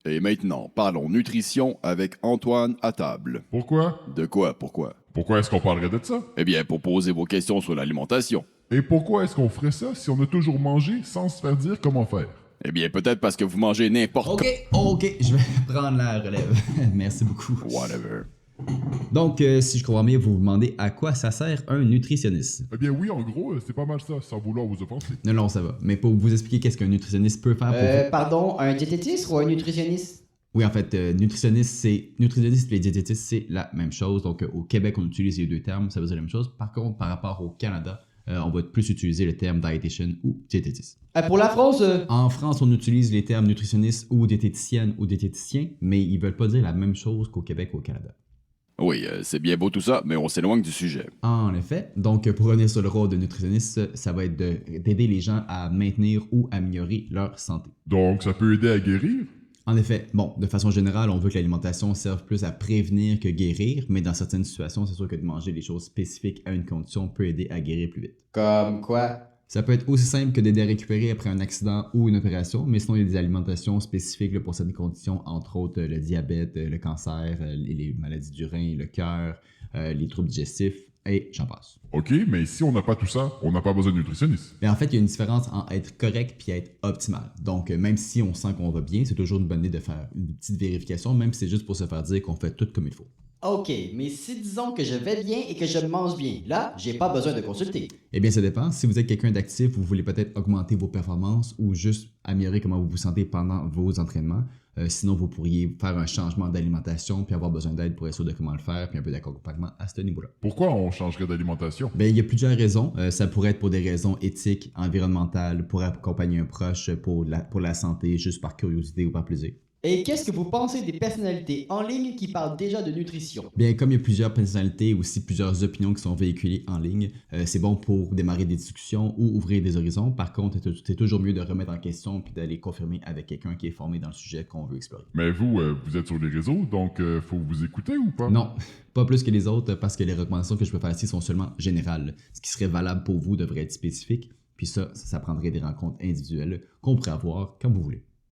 Et maintenant, parlons nutrition avec Antoine à table. Pourquoi? De quoi, pourquoi? Pourquoi est-ce qu'on parlerait de ça? Eh bien, pour poser vos questions sur l'alimentation. Et pourquoi est-ce qu'on ferait ça si on a toujours mangé sans se faire dire comment faire? Eh bien, peut-être parce que vous mangez n'importe Ok, je vais prendre la relève. Merci beaucoup. Whatever. Donc, si je comprends bien, vous vous demandez à quoi ça sert un nutritionniste. Eh bien oui, en gros, c'est pas mal ça, sans vouloir vous offenser. Non, ça va. Mais pour vous expliquer qu'est-ce qu'un nutritionniste peut faire pour vous. Pardon, un diététiste ou un nutritionniste? Oui, en fait, nutritionniste et diététiste, c'est la même chose. Donc, au Québec, on utilise les deux termes, ça veut dire la même chose. Par contre, par rapport au Canada, on va plus utiliser le terme dietitian ou diététiste. Pour la France, En France, on utilise les termes nutritionniste ou diététicienne ou diététicien, mais ils veulent pas dire la même chose qu'au Québec ou au Canada. Oui, c'est bien beau tout ça, mais on s'éloigne du sujet. En effet, donc pour revenir sur le rôle de nutritionniste, ça va être d'aider les gens à maintenir ou améliorer leur santé. Donc ça peut aider à guérir? En effet, bon, de façon générale, on veut que l'alimentation serve plus à prévenir que guérir, mais dans certaines situations, c'est sûr que de manger des choses spécifiques à une condition peut aider à guérir plus vite. comme quoi? Ça peut être aussi simple que d'aider à récupérer après un accident ou une opération, mais sinon il y a des alimentations spécifiques là, pour certaines conditions, entre autres le diabète, le cancer, les maladies du rein, le cœur, les troubles digestifs, et j'en passe. Ok, mais si on n'a pas tout ça, on n'a pas besoin de nutritionniste. Mais en fait, il y a une différence entre être correct puis être optimal. Donc, même si on sent qu'on va bien, c'est toujours une bonne idée de faire une petite vérification, même si c'est juste pour se faire dire qu'on fait tout comme il faut. Ok, mais si disons que je vais bien et que je mange bien, là, j'ai pas besoin de consulter. Eh bien, ça dépend. Si vous êtes quelqu'un d'actif, vous voulez peut-être augmenter vos performances ou juste améliorer comment vous vous sentez pendant vos entraînements. Sinon, vous pourriez faire un changement d'alimentation puis avoir besoin d'aide pour être sûr de comment le faire puis un peu d'accompagnement à ce niveau-là. Pourquoi on changerait d'alimentation? Bien, il y a plusieurs raisons. Ça pourrait être pour des raisons éthiques, environnementales, pour accompagner un proche, pour la santé, juste par curiosité ou par plaisir. Et qu'est-ce que vous pensez des personnalités en ligne qui parlent déjà de nutrition? Bien, comme il y a plusieurs personnalités et aussi plusieurs opinions qui sont véhiculées en ligne, c'est bon pour démarrer des discussions ou ouvrir des horizons. Par contre, c'est toujours mieux de remettre en question puis d'aller confirmer avec quelqu'un qui est formé dans le sujet qu'on veut explorer. Mais vous, vous êtes sur les réseaux, donc faut vous écouter ou pas? Non, pas plus que les autres parce que les recommandations que je peux faire ici sont seulement générales. Ce qui serait valable pour vous devrait être spécifique. Puis ça prendrait des rencontres individuelles qu'on pourrait avoir quand vous voulez.